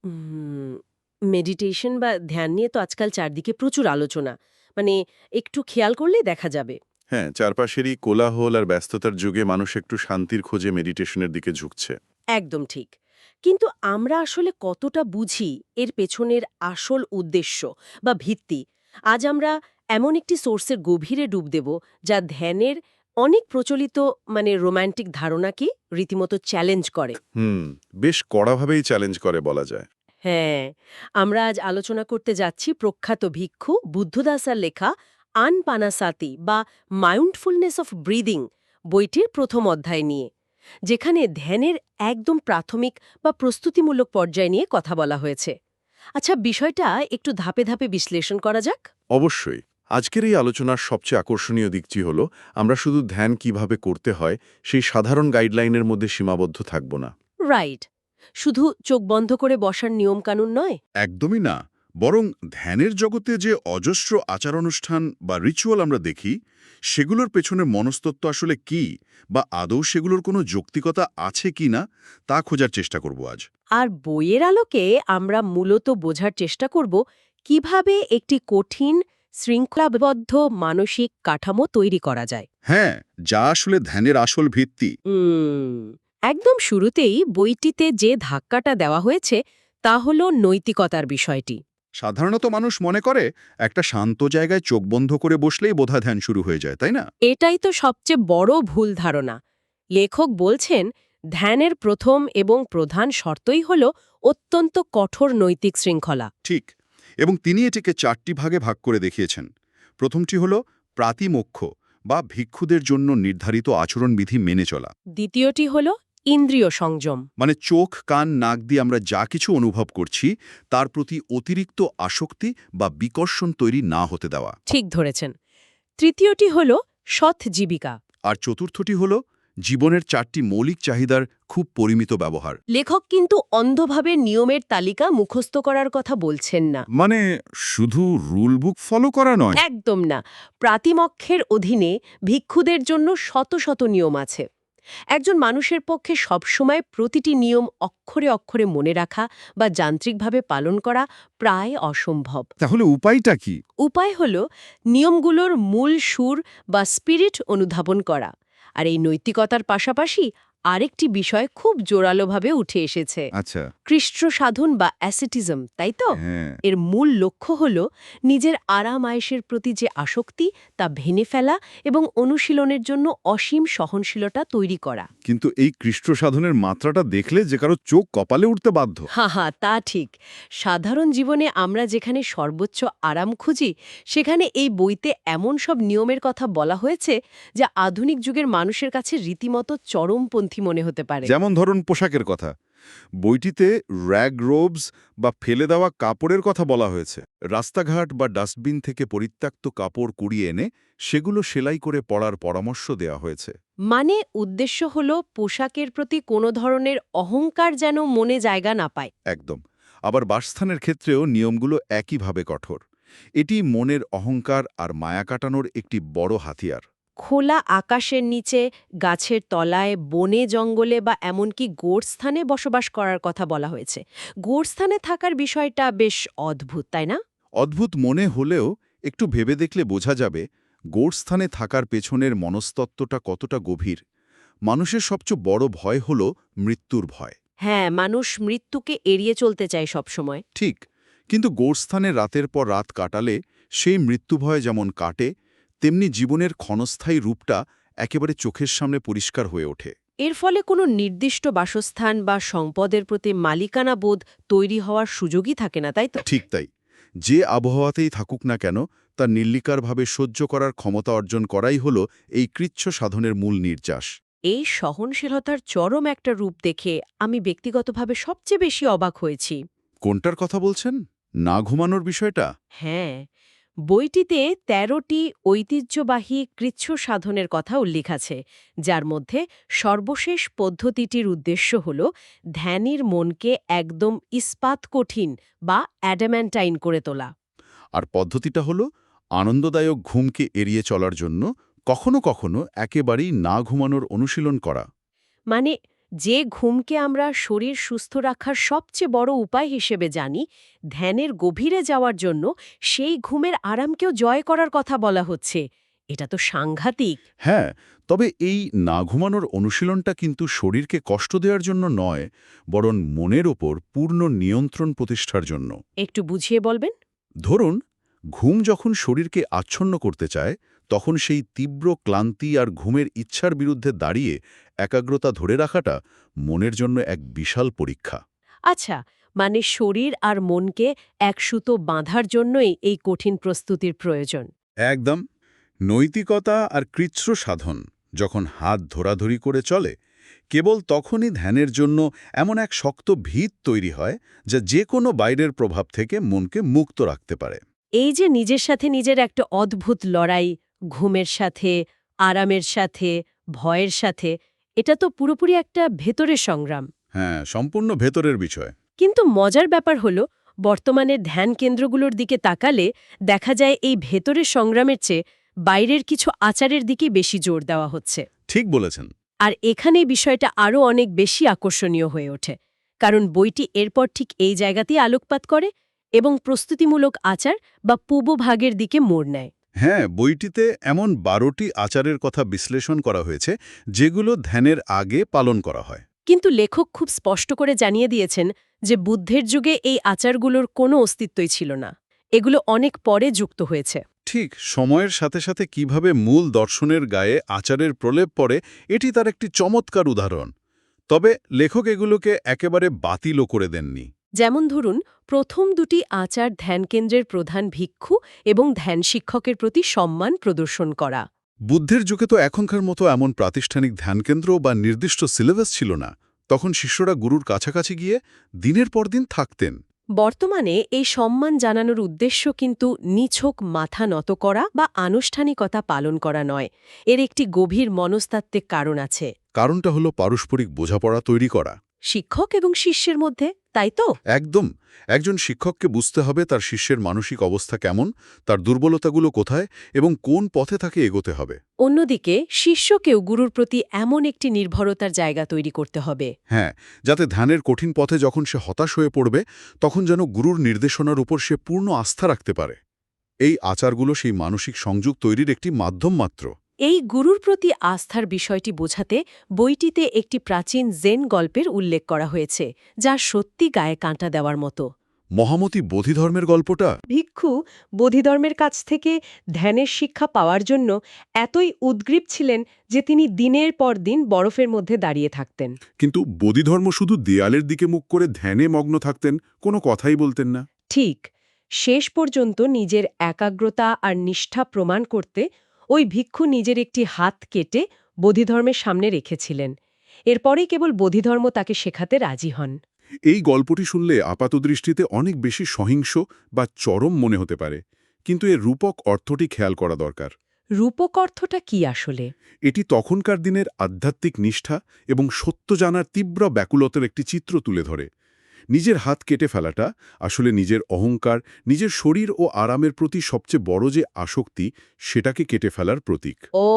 হুম, meditation বা ধ্যান নিয়ে তো আজকাল চারদিকে প্রচুর আলোচনা। মানে একটু খেয়াল করলেই দেখা যাবে। হ্যাঁ, চারপাশেরই কোলাহল আর ব্যস্ততার যুগে মানুষ একটু শান্তির খোঁজে মেডিটেশনের দিকে ঝুঁকছে। একদম ঠিক। কিন্তু আমরা আসলে কতটা বুঝি এর পেছনের আসল উদ্দেশ্য বা ভিত্তি? আজ আমরা এমন একটি সোর্সের গভীরে ডুব দেব যা ধ্যানের অনেক প্রচলিত রোমান্টিক ধারণাকে রীতিমতো চ্যালেঞ্জ করে। হুম, বেশ কড়াভাবেই চ্যালেঞ্জ করে বলা যায়। হ্যাঁ, আমরা আজ আলোচনা করতে যাচ্ছি প্রখ্যাত ভিক্ষু বুদ্ধদাসার লেখা আনপানাসাতি বা মাইন্ডফুলনেস অফ ব্রিদিং বইটির প্রথম অধ্যায় নিয়ে, যেখানে ধ্যানের একদম প্রাথমিক বা প্রস্তুতিমূলক পর্যায় নিয়ে কথা বলা হয়েছে। আচ্ছা, বিষয়টা একটু ধাপে ধাপে বিশ্লেষণ করা যাক। অবশ্যই। আজকের এই আলোচনার সবচেয়ে আকর্ষণীয় দিকটি হল আমরা শুধু ধ্যান কিভাবে করতে হয় সেই সাধারণ গাইডলাইনের মধ্যে সীমাবদ্ধ থাকব না। রাইট, শুধু চোখ বন্ধ করে বসার নিয়মকানুন নয়। একদমই না, বরং ধ্যানের জগতে যে অজস্র আচার-অনুষ্ঠান বা রিচুয়াল আমরা দেখি, সেগুলোর পেছনে মনস্তত্ত্ব আসলে কি, বা আদৌ সেগুলোর কোনো যৌক্তিকতা আছে কি না, তা খোঁজার চেষ্টা করব আজ। আর বইয়ের আলোকে আমরা মূলত বোঝার চেষ্টা করব কিভাবে একটি কঠিন শৃঙ্খলাবদ্ধ মানসিক কাঠামো তৈরি করা যায়। হ্যাঁ, যা আসলে ধ্যানের আসল ভিত্তি। উম, একদম শুরুতেই বইটিতে যে ধাক্কাটা দেওয়া হয়েছে তা হল নৈতিকতার বিষয়টি। সাধারণত মানুষ মনে করে একটা শান্ত জায়গায় চোখ বন্ধ করে বসলেই বোধা ধ্যান শুরু হয়ে যায়, তাই না? এটাই তো সবচেয়ে বড় ভুল ধারণা। লেখক বলছেন ধ্যানের প্রথম এবং প্রধান শর্তই হল অত্যন্ত কঠোর নৈতিক শৃঙ্খলা। ঠিক। এবং তিনি এটিকে 4টি ভাগে ভাগ করে দেখিয়েছেন। প্রথমটি হল প্রাতিমোক্ষ, বা ভিক্ষুদের জন্য নির্ধারিত আচরণবিধি মেনে চলা। দ্বিতীয়টি হল ইন্দ্রিয় সংযম। মানে চোখ, কান, নাক দিয়ে আমরা যা কিছু অনুভব করছি তার প্রতি অতিরিক্ত আসক্তি বা বিকর্ষণ তৈরি না হতে দেওয়া। ঠিক ধরেছেন। তৃতীয়টি হল সৎ জীবিকা। আর চতুর্থটি হল জীবনের 4টি মৌলিক চাহিদার খুব পরিমিত ব্যবহার। লেখক কিন্তু অন্ধভাবে নিয়মের তালিকা মুখস্থ করার কথা বলছেন না। মানে শুধু রুল বুক ফলো করা নয়। একদম না। প্রাতিমক্ষের অধীনে ভিক্ষুদের জন্য শত শত নিয়ম আছে। একজন মানুষের পক্ষে সবসময় প্রতিটি নিয়ম অক্ষরে অক্ষরে মনে রাখা বা যান্ত্রিকভাবে পালন করা প্রায় অসম্ভব। তাহলে উপায়টা কি? উপায় হল নিয়মগুলোর মূল সুর বা স্পিরিট অনুধাবন করা। আর এই নৈতিকতার পাশাপাশি আরেকটি বিষয় খুব জোরালোভাবে উঠে এসেছে, আচ্ছা। কৃষ্ট সাধন বা অ্যাসেটিজম, তাই তো? হ্যাঁ। এর মূল লক্ষ্য হল নিজের আরাম আয়েশের প্রতি যে আসক্তি তা ভেঙে ফেলা এবং অনুশীলনের জন্য অসীম সহনশীলতা তৈরি করা। কিন্তু এই কৃষ্ট সাধনের মাত্রাটা দেখলে যে কারো চোখ কপালে উঠতে বাধ্য। হা, তা ঠিক। সাধারণ জীবনে আমরা যেখানে সর্বোচ্চ আরাম খুঁজি, সেখানে এই বইতে এমন সব নিয়মের কথা বলা হয়েছে যা আধুনিক যুগের মানুষের কাছে রীতিমতো চরমপন্থী মনে হতে পারে। যেমন ধরুন পোশাকের কথা। বইটিতে র্যাগ রোবস বা ফেলে দেওয়া কাপড়ের কথা বলা হয়েছে। রাস্তাঘাট বা ডাস্টবিন থেকে পরিত্যক্ত কাপড় কুড়িয়ে এনে সেগুলো সেলাই করে পরার পরামর্শ দেওয়া হয়েছে। মানে উদ্দেশ্য হল পোশাকের প্রতি কোনো ধরনের অহংকার যেন মনে জায়গা না পায়। একদম। আবার বাসস্থানের ক্ষেত্রেও নিয়মগুলো একইভাবে কঠোর। এটি মনের অহংকার আর মায়া কাটানোর একটি বড় হাতিয়ার। খোলা আকাশের নিচে, গাছের তলায়, বনে জঙ্গলে বা এমনকি গোরস্থানে বসবাস করার কথা বলা হয়েছে। গোরস্থানে থাকার বিষয়টা বেশ অদ্ভুত, তাই না? অদ্ভুত মনে হলেও একটু ভেবে দেখলে বোঝা যাবে গোরস্থানে থাকার পেছনের মনস্তত্ত্বটা কতটা গভীর। মানুষের সবচেয়ে বড় ভয় হল মৃত্যুর ভয়। হ্যাঁ, মানুষ মৃত্যুকে এড়িয়ে চলতে চায় সবসময়। ঠিক। কিন্তু গোরস্থানে রাতের পর রাত কাটালে সেই মৃত্যুভয় যেমন কাটে, তেমনি জীবনের ক্ষণস্থায়ী রূপটা একেবারে চোখের সামনে পরিষ্কার হয়ে ওঠে। এর ফলে কোনো নির্দিষ্ট বাসস্থান বা সম্পদের প্রতি মালিকানা বোধ তৈরি হওয়ার সুযোগই থাকে না, তাই তো? ঠিক তাই। যে আবহাওয়াতেই থাকুক না কেন, তা নির্লিকারভাবে সহ্য করার ক্ষমতা অর্জন করাই হল এই কৃচ্ছ সাধনের মূল নির্যাস। এই সহনশীলতার চরম একটা রূপ দেখে আমি ব্যক্তিগতভাবে সবচেয়ে বেশি অবাক হয়েছি। কোনটার কথা বলছেন? না ঘুমানোর বিষয়টা? হ্যাঁ, বইটিতে ১৩টি ঐতিহ্যবাহী কৃচ্ছ সাধনের কথা উল্লেখ আছে, যার মধ্যে সর্বশেষ পদ্ধতিটির উদ্দেশ্য হল ধ্যানীর মনকে একদম ইস্পাত কঠিন বা অ্যাডাম্যান্টাইন করে তোলা। আর পদ্ধতিটা হল আনন্দদায়ক ঘুমকে এড়িয়ে চলার জন্য কখনো কখনো একেবারেই না ঘুমানোর অনুশীলন করা। মানে যে ঘুমকে আমরা শরীর সুস্থ রাখার সবচেয়ে বড় উপায় হিসেবে জানি, ধ্যানের গভীরে যাওয়ার জন্য সেই ঘুমের আরামকেও জয় করার কথা বলা হচ্ছে। এটা তো সাংঘাতিক। হ্যাঁ, তবে এই না ঘুমানোর অনুশীলনটা কিন্তু শরীরকে কষ্ট দেওয়ার জন্য নয়, বরং মনের ওপর পূর্ণ নিয়ন্ত্রণ প্রতিষ্ঠার জন্য। একটু বুঝিয়ে বলবেন? ধরুন, ঘুম যখন শরীরকে আচ্ছন্ন করতে চায়, তখন সেই তীব্র ক্লান্তি আর ঘুমের ইচ্ছার বিরুদ্ধে দাঁড়িয়ে একাগ্রতা ধরে রাখাটা মনের জন্য এক বিশাল পরীক্ষা। আচ্ছা, মানে শরীর আর মনকে এক সুতো বাঁধার জন্যই এই কঠিন প্রস্তুতির প্রয়োজন। একদম। নৈতিকতা আর কৃচ্ছ সাধন যখন হাত ধরাধরি করে চলে, কেবল তখনই ধ্যানের জন্য এমন এক শক্ত ভিত তৈরি হয় যা যে কোনো বাইরের প্রভাব থেকে মনকে মুক্ত রাখতে পারে। এই যে নিজের সাথে নিজের একটা অদ্ভুত লড়াই, ঘুমের সাথে, আরামের সাথে, ভয়ের সাথে, এটা তো পুরোপুরি একটা ভেতরের সংগ্রাম। হ্যাঁ, সম্পূর্ণ ভেতরের বিষয়। কিন্তু মজার ব্যাপার হলো, বর্তমানের ধ্যান কেন্দ্রগুলোর দিকে তাকালে দেখা যায় এই ভেতরের সংগ্রামের চেয়ে বাইরের কিছু আচারের দিকেই বেশি জোর দেওয়া হচ্ছে। ঠিক বলেছেন। আর এখানেই বিষয়টা আরও অনেক বেশি আকর্ষণীয় হয়ে ওঠে, কারণ বইটি এরপর ঠিক এই জায়গাতেই আলোকপাত করে এবং প্রস্তুতিমূলক আচার বা পূর্বভাগের দিকে মোড় নেয়। হ্যাঁ, বইটিতে এমন 12টি আচারের কথা বিশ্লেষণ করা হয়েছে যেগুলো ধ্যানের আগে পালন করা হয়। কিন্তু লেখক খুব স্পষ্ট করে জানিয়ে দিয়েছেন যে বুদ্ধের যুগে এই আচারগুলোর কোনো অস্তিত্বই ছিল না, এগুলো অনেক পরে যুক্ত হয়েছে। ঠিক সময়ের সাথে সাথে কিভাবে মূল দর্শনের গায়ে আচারের প্রলেপ পড়ে, এটি তার একটি চমৎকার উদাহরণ। তবে লেখক এগুলোকে একেবারে বাতিলও করে দেননি। যেমন ধরুন, প্রথম দুটি আচার ধ্যানকেন্দ্রের প্রধান ভিক্ষু এবং ধ্যান শিক্ষকের প্রতি সম্মান প্রদর্শন করা। বুদ্ধের যুগে তো এখনকার মতো এমন প্রাতিষ্ঠানিক ধ্যানকেন্দ্র বা নির্দিষ্ট সিলেবাস ছিল না। তখন শিষ্যরা গুরুর কাছাকাছি গিয়ে দিনের পর দিন থাকতেন। বর্তমানে এই সম্মান জানানোর উদ্দেশ্য কিন্তু নিছক মাথা নত করা বা আনুষ্ঠানিকতা পালন করা নয়, এর একটি গভীর মনস্তাত্ত্বিক কারণ আছে। কারণটা হলো পারস্পরিক বোঝাপড়া তৈরি করা। শিক্ষক এবং শিষ্যের মধ্যে, তাই তো? একদম। একজন শিক্ষককে বুঝতে হবে তার শিষ্যের মানসিক অবস্থা কেমন, তার দুর্বলতাগুলো কোথায় এবং কোন পথে তাকে এগোতে হবে। অন্যদিকে শিষ্যকেও গুরুর প্রতি এমন একটি নির্ভরতার জায়গা তৈরি করতে হবে। হ্যাঁ, যাতে ধ্যানের কঠিন পথে যখন সে হতাশ হয়ে পড়বে, তখন যেন গুরুর নির্দেশনার উপর সে পূর্ণ আস্থা রাখতে পারে। এই আচারগুলো সেই মানসিক সংযোগ তৈরির একটি মাধ্যম মাত্র। এই গুরুর প্রতি আস্থার বিষয়টি বোঝাতে বইটিতে একটি প্রাচীন জেন গল্পের উল্লেখ করা হয়েছে, যা সত্যি গায়ে কাঁটা দেওয়ার মতো। মহামতি বোধিধর্মের গল্পটা। ভিক্ষু বোধিধর্মের কাছ থেকে ধ্যানের শিক্ষা পাওয়ার জন্য এতই উদ্গ্রীব ছিলেন যে তিনি দিনের পর দিন বরফের মধ্যে দাঁড়িয়ে থাকতেন। কিন্তু বোধিধর্ম শুধু দেয়ালের দিকে মুখ করে ধ্যানে মগ্ন থাকতেন, কোনো কথাই বলতেন না। ঠিক শেষ পর্যন্ত নিজের একাগ্রতা আর নিষ্ঠা প্রমাণ করতে ওই ভিক্ষু নিজের একটি হাত কেটে বোধিধর্মের সামনে রেখেছিলেন। এরপরেই কেবল বোধিধর্ম তাকে শেখাতে রাজি হন। এই গল্পটি শুনলে আপাতদৃষ্টিতে অনেক বেশি সহিংস বা চরম মনে হতে পারে, কিন্তু এর রূপক অর্থটি খেয়াল করা দরকার। রূপক অর্থটা কি আসলে? এটি তখনকার দিনের আধ্যাত্মিক নিষ্ঠা এবং সত্য জানার তীব্র ব্যাকুলতার একটি চিত্র তুলে ধরে। নিজের হাত কেটে ফেলাটা আসলে নিজের অহংকার, নিজের শরীর ও আরামের প্রতি সবচেয়ে বড় যে আসক্তি, সেটাকে কেটে ফেলার প্রতীক। ও,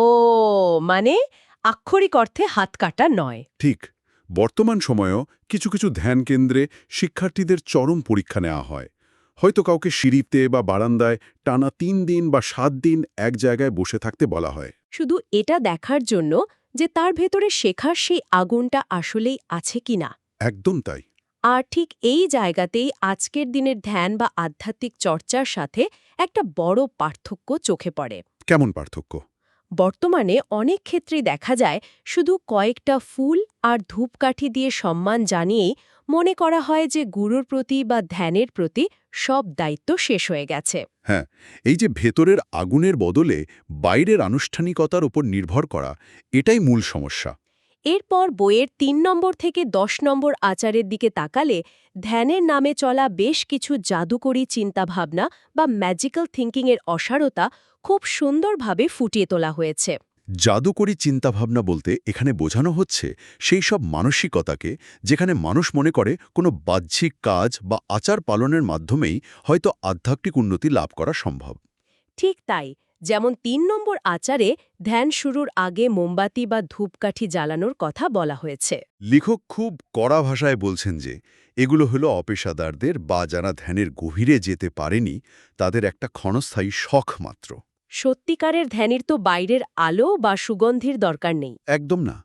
মানে আক্ষরিক অর্থে হাত কাটা নয়। ঠিক। বর্তমান সময়েও কিছু কিছু ধ্যান কেন্দ্রে শিক্ষার্থীদের চরম পরীক্ষা নেওয়া হয়। হয়তো কাউকে সিঁড়িতে বা বারান্দায় টানা 3 দিন বা 7 দিন এক জায়গায় বসে থাকতে বলা হয়। শুধু এটা দেখার জন্য যে তার ভেতরে শেখার সেই আগুনটা আসলেই আছে কিনা। একদম তাই। আর ঠিক এই জায়গাতেই আজকের দিনের ধ্যান বা আধ্যাত্মিক চর্চার সাথে একটা বড় পার্থক্য চোখে পড়ে। কেমন পার্থক্য? বর্তমানে অনেক ক্ষেত্রেই দেখা যায় শুধু কয়েকটা ফুল আর ধূপকাঠি দিয়ে সম্মান জানিয়েই মনে করা হয় যে গুরুর প্রতি বা ধ্যানের প্রতি সব দায়িত্ব শেষ হয়ে গেছে। হ্যাঁ, এই যে ভেতরের আগুনের বদলে বাইরের আনুষ্ঠানিকতার উপর নির্ভর করা, এটাই মূল সমস্যা। এরপর বইয়ের ৩ নম্বর থেকে ১০ নম্বর আচারের দিকে তাকালে ধ্যানের নামে চলা বেশ কিছু জাদুকরী চিন্তাভাবনা বা ম্যাজিক্যাল থিঙ্কিংয়ের অসারতা খুব সুন্দরভাবে ফুটিয়ে তোলা হয়েছে। জাদুকরী চিন্তাভাবনা বলতে এখানে বোঝানো হচ্ছে সেই সব মানসিকতাকে যেখানে মানুষ মনে করে কোনো বাহ্যিক কাজ বা আচার পালনের মাধ্যমেই হয়তো আধ্যাত্মিক উন্নতি লাভ করা সম্ভব। ঠিক তাই, যেমন ৩ নম্বর আচারে ধ্যান শুরুর আগে মোমবাতি বা ধূপকাঠি জ্বালানোর কথা বলা হয়েছে। লেখক খুব কড়া ভাষায় বলছেন যে এগুলো হলো অপেশাদারদের বা যারা ধ্যানের গভীরে যেতে পারেনি তাদের একটা ক্ষণস্থায়ী শখ মাত্র। সত্যিকারের ধ্যানের তো বাইরের আলো বা সুগন্ধির দরকার নেই। একদম না।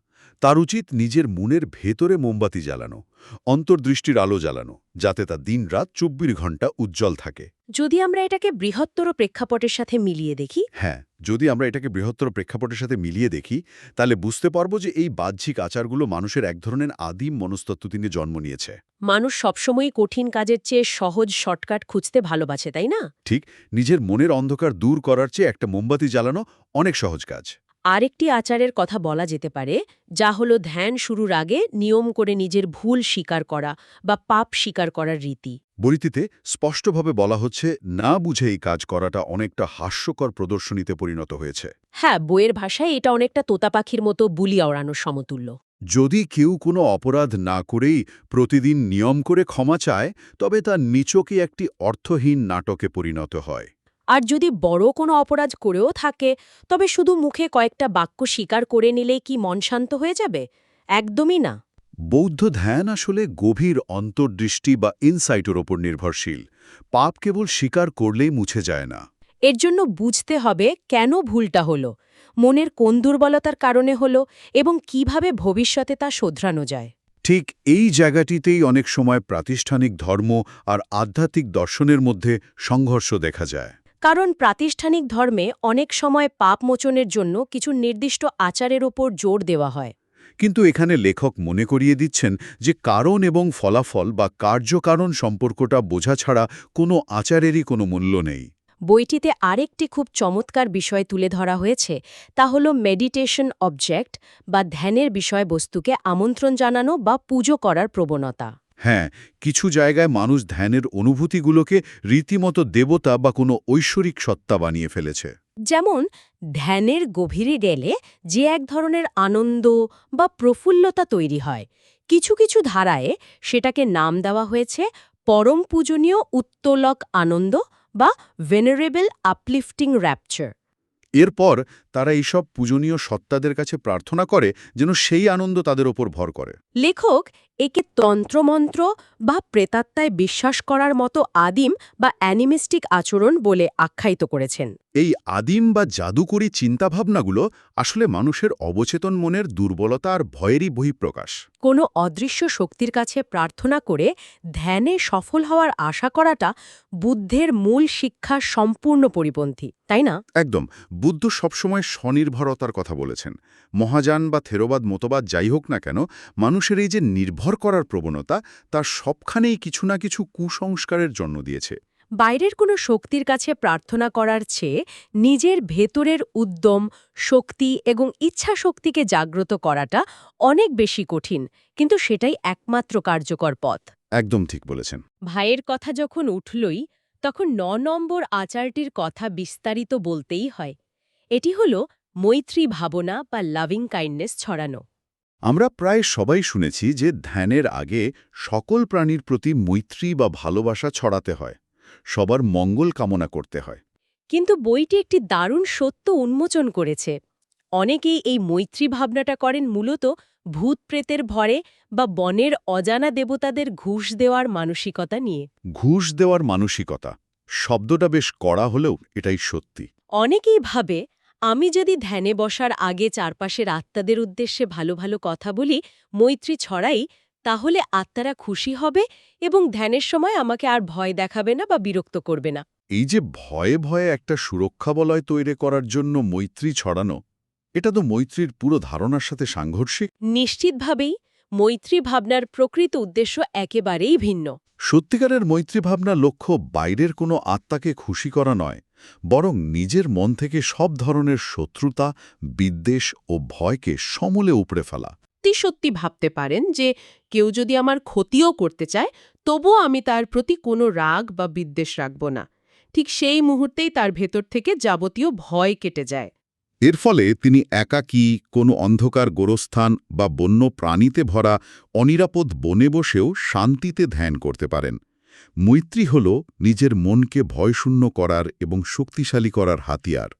তার উচিত নিজের মনের ভেতরে মোমবাতি জ্বালানো, অন্তর্দৃষ্টির আলো জ্বালানো, যাতে তা দিনরাত ২৪ ঘণ্টা উজ্জ্বল থাকে। যদি আমরা এটাকে বৃহত্তর প্রেক্ষাপটের সাথে মিলিয়ে দেখি, হ্যাঁ, যদি আমরা এটাকে বৃহত্তর প্রেক্ষাপটের সাথে মিলিয়ে দেখি, তাহলে বুঝতে পারবো যে এই বাহ্যিক আচারগুলো মানুষের এক ধরনের আদিম মনস্তত্ত্ব থেকে জন্ম নিয়েছে। মানুষ সবসময়ই কঠিন কাজের চেয়ে সহজ শর্টকাট খুঁজতে ভালোবাসে, তাই না? ঠিক, নিজের মনের অন্ধকার দূর করার চেয়ে একটা মোমবাতি জ্বালানো অনেক সহজ কাজ। আরেকটি আচারের কথা বলা যেতে পারে, যা হলো ধ্যান শুরুর আগে নিয়ম করে নিজের ভুল স্বীকার করা বা পাপ স্বীকার করার রীতি। বইটিতে স্পষ্টভাবে বলা হচ্ছে, না বুঝে এই কাজ করাটা অনেকটা হাস্যকর প্রদর্শনীতে পরিণত হয়েছে। হ্যাঁ, বইয়ের ভাষায় এটা অনেকটা তোতা পাখির মতো বুলি ওড়ানোর সমতুল্য। যদি কেউ কোনো অপরাধ না করেই প্রতিদিন নিয়ম করে ক্ষমা চায়, তবে তা নিছকই একটি অর্থহীন নাটকে পরিণত হয়। আর যদি বড় কোনো অপরাধ করেও থাকে, তবে শুধু মুখে কয়েকটা বাক্য স্বীকার করে নিলেই কি মন শান্ত হয়ে যাবে? একদমই না। বৌদ্ধ ধ্যান আসলে গভীর অন্তর্দৃষ্টি বা ইনসাইটের ওপর নির্ভরশীল। পাপ কেবল স্বীকার করলেই মুছে যায় না। এর জন্য বুঝতে হবে কেন ভুলটা হলো, মনের কোন দুর্বলতার কারণে হলো এবং কিভাবে ভবিষ্যতে তা শোধরানো যায়। ঠিক এই জায়গাটিতেই অনেক সময় প্রাতিষ্ঠানিক ধর্ম আর আধ্যাত্মিক দর্শনের মধ্যে সংঘর্ষ দেখা যায়। কারণ প্রাতিষ্ঠানিক ধর্মে অনেক সময় পাপ মোচনের জন্য কিছু নির্দিষ্ট আচারের ওপর জোর দেওয়া হয়। কিন্তু এখানে লেখক মনে করিয়ে দিচ্ছেন যে কারণ এবং ফলাফল বা কার্যকারণ সম্পর্কটা বোঝা ছাড়া কোনো আচারেরই কোনো মূল্য নেই। বইটিতে আরেকটি খুব চমৎকার বিষয় তুলে ধরা হয়েছে, তা হল মেডিটেশন অবজেক্ট বা ধ্যানের বিষয়বস্তুকে আমন্ত্রণ জানানো বা পুজো করার প্রবণতা। হ্যাঁ, কিছু জায়গায় মানুষ ধ্যানের অনুভূতিগুলোকে রীতিমতো দেবতা বা কোনো ঐশ্বরিক সত্তা বানিয়ে ফেলেছে। যেমন ধ্যানের গভীরে গেলে যে এক ধরনের আনন্দ বা প্রফুল্লতা তৈরি হয়, কিছু কিছু ধারায় সেটাকে নাম দেওয়া হয়েছে পরম পূজনীয় উত্তোলক আনন্দ বা ভেনারেবল আপলিফটিং র্যাপচার। এরপর তারা এইসব পূজনীয় সত্তাদের কাছে প্রার্থনা করে যেন সেই আনন্দ তাদের ওপর ভর করে। লেখক একে তন্ত্রমন্ত্র বা প্রেতাত্মায় বিশ্বাস করার মতো আদিম বা অ্যানিমিস্টিক আচরণ বলে আখ্যায়িত করেছেন। এই আদিম বা জাদুকরী চিন্তাভাবনাগুলো আসলে মানুষের অবচেতন মনের দুর্বলতা আর ভয়েরই বহিঃপ্রকাশ। কোনো অদৃশ্য শক্তির কাছে প্রার্থনা করে ধ্যানে সফল হওয়ার আশা করাটা বুদ্ধের মূল শিক্ষার সম্পূর্ণ পরিপন্থী, তাই না? একদম। বুদ্ধ সবসময় স্বনির্ভরতার কথা বলেছেন। মহাযান বা থেরোবাদ মতবাদ যাই হোক না কেন, মানুষের এই যে নির্ভর করার প্রবণতা, তার সবখানেই কিছু না কিছু কুসংস্কারের জন্ম দিয়েছে। বাইরের কোনো শক্তির কাছে প্রার্থনা করার চেয়ে নিজের ভেতরের উদ্যম, শক্তি এবং ইচ্ছা শক্তিকে জাগ্রত করাটা অনেক বেশি কঠিন, কিন্তু সেটাই একমাত্র কার্যকর পথ। একদম ঠিক বলেছেন। ভাইয়ের কথা যখন উঠলই, তখন ৯ নম্বর আচারটির কথা বিস্তারিত বলতেই হয়। এটি হল মৈত্রী ভাবনা বা লাভিং কাইন্ডনেস ছড়ানো। আমরা প্রায় সবাই শুনেছি যে ধ্যানের আগে সকল প্রাণীর প্রতি মৈত্রী বা ভালোবাসা ছড়াতে হয়, সবার মঙ্গল কামনা করতে হয়। কিন্তু বইটি একটি দারুণ সত্য উন্মোচন করেছে। অনেকেই এই মৈত্রী ভাবনাটা করেন মূলত ভূত প্রেতের ভরে বা বনের অজানা দেবতাদের ঘুষ দেওয়ার মানসিকতা নিয়ে। ঘুষ দেওয়ার মানসিকতা শব্দটা বেশ কড়া হলেও এটাই সত্যি। অনেকেই ভাবে, আমি যদি ধ্যানে বসার আগে চারপাশের আত্মাদের উদ্দেশ্যে ভালো ভালো কথা বলি, মৈত্রী ছড়াই, তাহলে আত্মারা খুশি হবে এবং ধ্যানের সময় আমাকে আর ভয় দেখাবে না বা বিরক্ত করবে না। এই যে ভয়ে ভয়ে একটা সুরক্ষা বলয় তৈরি করার জন্য মৈত্রী ছড়ানো, এটা তো মৈত্রীর পুরো ধারণার সাথে সাংঘর্ষিক। নিশ্চিতভাবেই মৈত্রী ভাবনার প্রকৃত উদ্দেশ্য একেবারেই ভিন্ন। সত্যিকারের মৈত্রী ভাবনার লক্ষ্য বাইরের কোনো আত্মাকে খুশি করা নয়, বরং নিজের মন থেকে সব ধরনের শত্রুতা, বিদ্বেষ ও ভয়কে সমূলে উপড়ে ফেলা। সত্যি ভাবতে পারেন যে কেউ যদি আমার ক্ষতিও করতে চায়, তবুও আমি তার প্রতি কোনো রাগ বা বিদ্বেষ রাখব না। ঠিক সেই মুহূর্তেই তার ভেতর থেকে যাবতীয় ভয় কেটে যায়। এর ফলে তিনি একাকী কোনো অন্ধকার গোরস্থান বা বন্য প্রাণীতে ভরা অনিরাপদ বনে বসেও শান্তিতে ধ্যান করতে পারেন। মৈত্রী হল নিজের মনকে ভয়শূন্য করার এবং শক্তিশালী করার হাতিয়ার।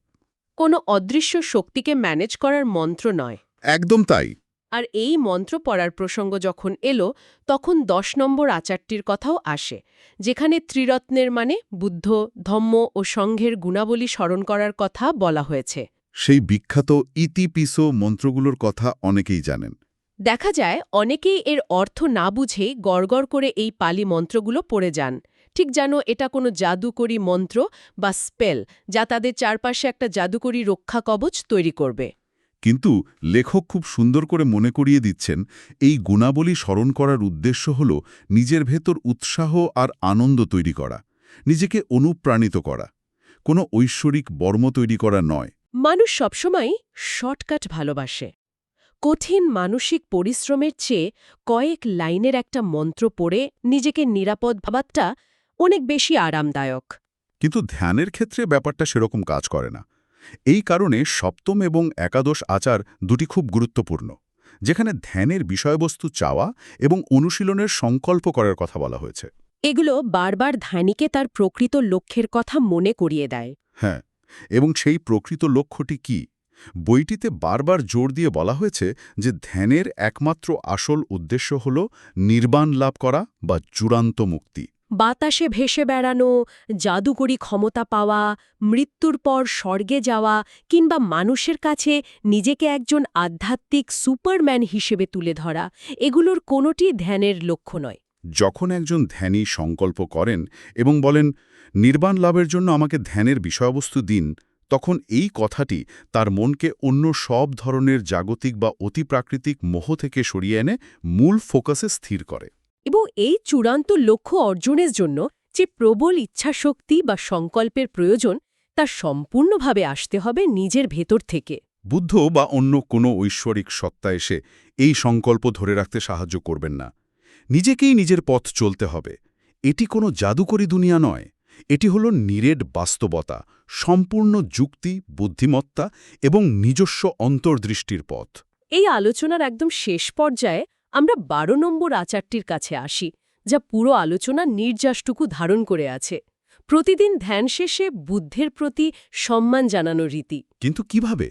কোনো অদৃশ্য শক্তিকে ম্যানেজ করার মন্ত্র নয়। একদম তাই। আর এই মন্ত্র পড়ার প্রসঙ্গ যখন এলো তখন 10 নম্বর আচারটির কথাও আসে, যেখানে ত্রিরত্নের মানে বুদ্ধ, ধম্ম ও সংঘের গুণাবলী স্মরণ করার কথা বলা হয়েছে। সেই বিখ্যাত ইতিপিসো মন্ত্রগুলোর কথা অনেকেই জানেন। দেখা যায় অনেকেই এর অর্থ না বুঝেই গড়গড় করে এই পালি মন্ত্রগুলো পড়ে যান, ঠিক যেন এটা কোনো জাদুকরী মন্ত্র বা স্পেল যা তাদের চারপাশে একটা জাদুকরী রক্ষা কবচ তৈরি করবে। কিন্তু লেখক খুব সুন্দর করে মনে করিয়ে দিচ্ছেন, এই গুণাবলী স্মরণ করার উদ্দেশ্য হল নিজের ভেতর উৎসাহ আর আনন্দ তৈরি করা, নিজেকে অনুপ্রাণিত করা, কোনো ঐশ্বরিক বর্ম তৈরি করা নয়। মানুষ সবসময় শর্টকাট ভালোবাসে। কঠিন মানসিক পরিশ্রমের চেয়ে কয়েক লাইনের একটা মন্ত্র পড়ে নিজেকে নিরাপদ ভাবাটা অনেক বেশি আরামদায়ক। কিন্তু ধ্যানের ক্ষেত্রে ব্যাপারটা সেরকম কাজ করে না। এই কারণে সপ্তম এবং একাদশ আচার দুটি খুব গুরুত্বপূর্ণ, যেখানে ধ্যানের বিষয়বস্তু চাওয়া এবং অনুশীলনের সংকল্প করার কথা বলা হয়েছে। এগুলো বারবার ধ্যানীকে তার প্রকৃত লক্ষ্যের কথা মনে করিয়ে দেয়। হ্যাঁ, এবং সেই প্রকৃত লক্ষ্যটি কি? বইটিতে বারবার জোর দিয়ে বলা হয়েছে যে ধ্যানের একমাত্র আসল উদ্দেশ্য হল নির্বাণ লাভ করা বা চূড়ান্ত মুক্তি। বাতাসে ভেসে বেড়ানো, জাদুকরী ক্ষমতা পাওয়া, মৃত্যুর পর স্বর্গে যাওয়া কিংবা মানুষের কাছে নিজেকে একজন আধ্যাত্মিক সুপারম্যান হিসেবে তুলে ধরা, এগুলোর কোনোটি ধ্যানের লক্ষ্য নয়। যখন একজন ধ্যানী সংকল্প করেন এবং বলেন, নির্বাণ লাভের জন্য আমাকে ধ্যানের বিষয়বস্তু দিন, তখন এই কথাটি তার মনকে অন্য সব ধরনের জাগতিক বা অতিপ্রাকৃতিক মোহ থেকে সরিয়ে এনে মূল ফোকাসে স্থির করে। এবং এই চূড়ান্ত লক্ষ্য অর্জনের জন্য যে প্রবল ইচ্ছাশক্তি বা সংকল্পের প্রয়োজন, তা সম্পূর্ণভাবে আসতে হবে নিজের ভেতর থেকে। বুদ্ধ বা অন্য কোনো ঐশ্বরিক সত্তা এসে এই সংকল্প ধরে রাখতে সাহায্য করবেন না। নিজেকেই নিজের পথ চলতে হবে। এটি কোনো জাদুকরী দুনিয়া নয়, এটি হল নিরেট বাস্তবতা, সম্পূর্ণ যুক্তি, বুদ্ধিমত্তা এবং নিজস্ব অন্তর্দৃষ্টির পথ। এই আলোচনার একদম শেষ পর্যায়ে আমরা 12 নম্বর আচারটির কাছে আসি, যা পুরো আলোচনার নির্যাসটুকু ধারণ করে আছে। প্রতিদিন ধ্যান শেষে বুদ্ধের প্রতি সম্মান জানানোর রীতি। কিন্তু কিভাবে?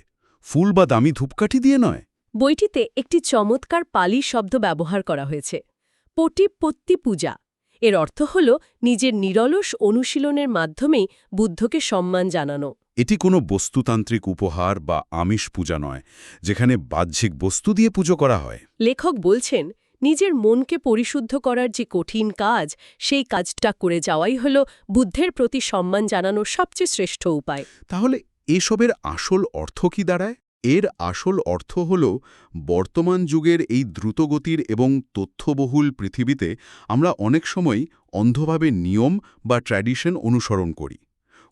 ফুল বা দামি ধূপকাঠি দিয়ে নয়। বইটিতে একটি চমৎকার পালি শব্দ ব্যবহার করা হয়েছে, পটিপত্তি পূজা। এর অর্থ হল নিজের নিরলস অনুশীলনের মাধ্যমেই বুদ্ধকে সম্মান জানানো। এটি কোনো বস্তুতান্ত্রিক উপহার বা আমিষ পূজা নয়, যেখানে বাহ্যিক বস্তু দিয়ে পুজো করা হয়। লেখক বলছেন, নিজের মনকে পরিশুদ্ধ করার যে কঠিন কাজ, সেই কাজটা করে যাওয়াই হল বুদ্ধের প্রতি সম্মান জানানোর সবচেয়ে শ্রেষ্ঠ উপায়। তাহলে এসবের আসল অর্থ কি দাঁড়ায়? এর আসল অর্থ হল, বর্তমান যুগের এই দ্রুতগতির এবং তথ্যবহুল পৃথিবীতে আমরা অনেক সময় অন্ধভাবে নিয়ম বা ট্র্যাডিশন অনুসরণ করি,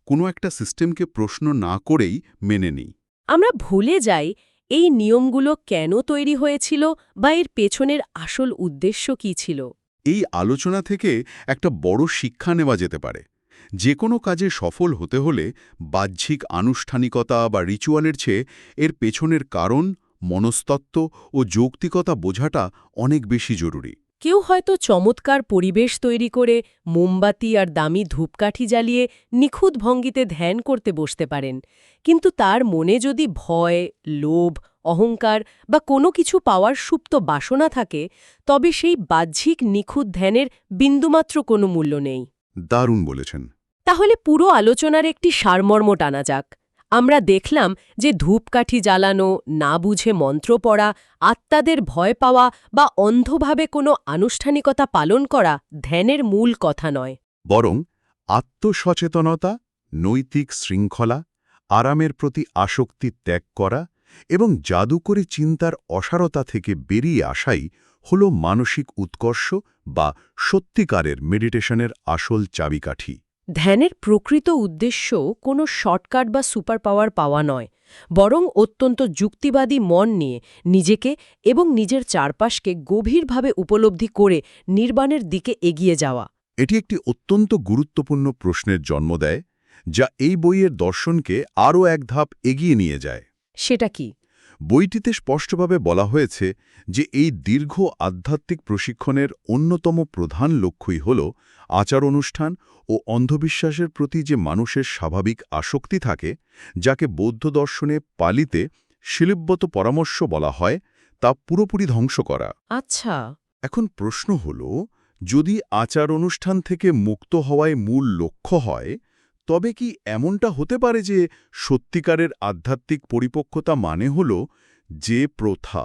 কোনো একটা সিস্টেমকে প্রশ্ন না করেই মেনে নিই। আমরা ভুলে যাই এই নিয়মগুলো কেন তৈরি হয়েছিল বা এর পেছনের আসল উদ্দেশ্য কী ছিল। এই আলোচনা থেকে একটা বড় শিক্ষা নেওয়া যেতে পারে। যে কোনো কাজে সফল হতে হলে বাহ্যিক আনুষ্ঠানিকতা বা রিচুয়ালের চেয়ে এর পেছনের কারণ, মনস্তত্ত্ব ও যৌক্তিকতা বোঝাটা অনেক বেশি জরুরি। কেউ হয়তো চমৎকার পরিবেশ তৈরি করে মোমবাতি আর দামি ধূপকাঠি জ্বালিয়ে নিখুঁত ভঙ্গিতে ধ্যান করতে বসতে পারেন, কিন্তু তার মনে যদি ভয়, লোভ, অহংকার বা কোনো কিছু পাওয়ার সুপ্ত বাসনা থাকে, তবে সেই বাহ্যিক নিখুঁত ধ্যানের বিন্দুমাত্র কোনো মূল্য নেই। দারুণ বলেছেন। তাহলে পুরো আলোচনার একটি সারমর্ম টানা যাক। আমরা দেখলাম যে ধূপকাঠি জ্বালানো, না বুঝে মন্ত্র পড়া, আত্মাদের ভয় পাওয়া বা অন্ধভাবে কোনো আনুষ্ঠানিকতা পালন করা ধ্যানের মূল কথা নয়। বরং আত্মসচেতনতা, নৈতিক শৃঙ্খলা, আরামের প্রতি আসক্তি ত্যাগ করা এবং জাদুকরী চিন্তার অসারতা থেকে বেরিয়ে আসাই হল মানসিক উৎকর্ষ বা সত্যিকারের মেডিটেশনের আসল চাবিকাঠি। ধ্যানের প্রকৃত উদ্দেশ্য কোনো শর্টকাট বা সুপার পাওয়ার পাওয়া নয়, বরং অত্যন্ত যুক্তিবাদী মন নিয়ে নিজেকে এবং নিজের চারপাশকে গভীরভাবে উপলব্ধি করে নির্বাণের দিকে এগিয়ে যাওয়া। এটি একটি অত্যন্ত গুরুত্বপূর্ণ প্রশ্নের জন্ম দেয়, যা এই বইয়ের দর্শনকে আরও এক ধাপ এগিয়ে নিয়ে যায়। সেটা কি? বইটিতে স্পষ্টভাবে বলা হয়েছে যে এই দীর্ঘ আধ্যাত্মিক প্রশিক্ষণের অন্যতম প্রধান লক্ষ্যই হল আচার অনুষ্ঠান ও অন্ধবিশ্বাসের প্রতি যে মানুষের স্বাভাবিক আসক্তি থাকে, যাকে বৌদ্ধ দর্শনে পালিতে শিলিব্যত পরামর্শ বলা হয়, তা পুরোপুরি ধ্বংস করা। আচ্ছা। এখন প্রশ্ন হল, যদি আচার অনুষ্ঠান থেকে মুক্ত হওয়াই মূল লক্ষ্য হয়, তবে কি এমনটা হতে পারে যে সত্যিকারের আধ্যাত্মিক পরিপক্কতা মানে হল যে প্রথা,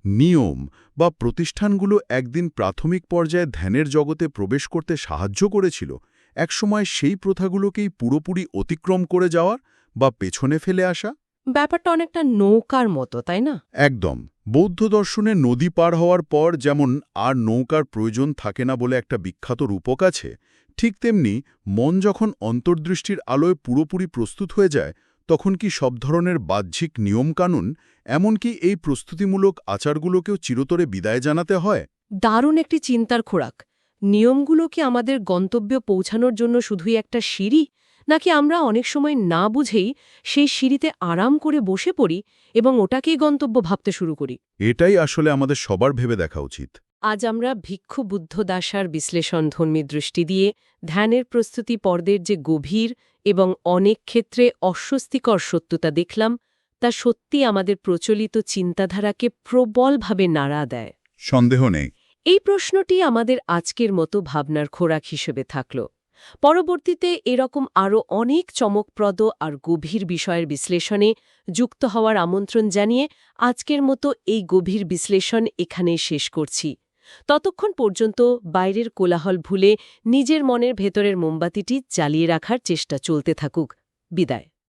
নিয়ম বা প্রতিষ্ঠানগুলো একদিন প্রাথমিক পর্যায়ে ধ্যানের জগতে প্রবেশ করতে সাহায্য করেছিল, একসময় সেই প্রথাগুলোকেই পুরোপুরি অতিক্রম করে যাওয়ার বা পেছনে ফেলে আসা? ব্যাপারটা অনেকটা নৌকার মতো, তাই না? একদম। বৌদ্ধ দর্শনে নদী পার হওয়ার পর যেমন আর নৌকার প্রয়োজন থাকে না বলে একটা বিখ্যাত রূপক আছে, ঠিক তেমনি মন যখন অন্তর্দৃষ্টির আলোয় পুরোপুরি প্রস্তুত হয়ে যায়, তখন কি সব ধরনের বাহ্যিক নিয়মকানুন, এমনকি এই প্রস্তুতিমূলক আচারগুলোকেও চিরতরে বিদায় জানাতে হয়? দারুণ একটি চিন্তার খোরাক। নিয়মগুলো কি আমাদের গন্তব্যে পৌঁছানোর জন্য শুধুই একটা সিঁড়ি, নাকি আমরা অনেক সময় না বুঝেই সেই সিঁড়িতে আরাম করে বসে পড়ি এবং ওটাকেই গন্তব্য ভাবতে শুরু করি? এটাই আসলে আমাদের সবার ভেবে দেখা উচিত। আজ আমরা ভিক্ষু বুদ্ধদাসার বিশ্লেষণধর্মী দৃষ্টি দিয়ে ধ্যানের প্রস্তুতি পর্বের যে গভীর এবং অনেক ক্ষেত্রে অস্বস্তিকর সত্যতা দেখলাম, তা সত্যি আমাদের প্রচলিত চিন্তাধারাকে প্রবলভাবে নাড়া দেয়। সন্দেহ নেই। এই প্রশ্নটি আমাদের আজকের মতো ভাবনার খোরাক হিসেবে থাকল। পরবর্তীতে এরকম আরও অনেক চমকপ্রদ আর গভীর বিষয়ের বিশ্লেষণে যুক্ত হওয়ার আমন্ত্রণ জানিয়ে আজকের মতো এই গভীর বিশ্লেষণ এখানেই শেষ করছি। ততক্ষণ পর্যন্ত বাইরের কোলাহল ভুলে নিজের মনের ভেতরের মোমবাতিটি জ্বালিয়ে রাখার চেষ্টা চলতে থাকুক। বিদায়।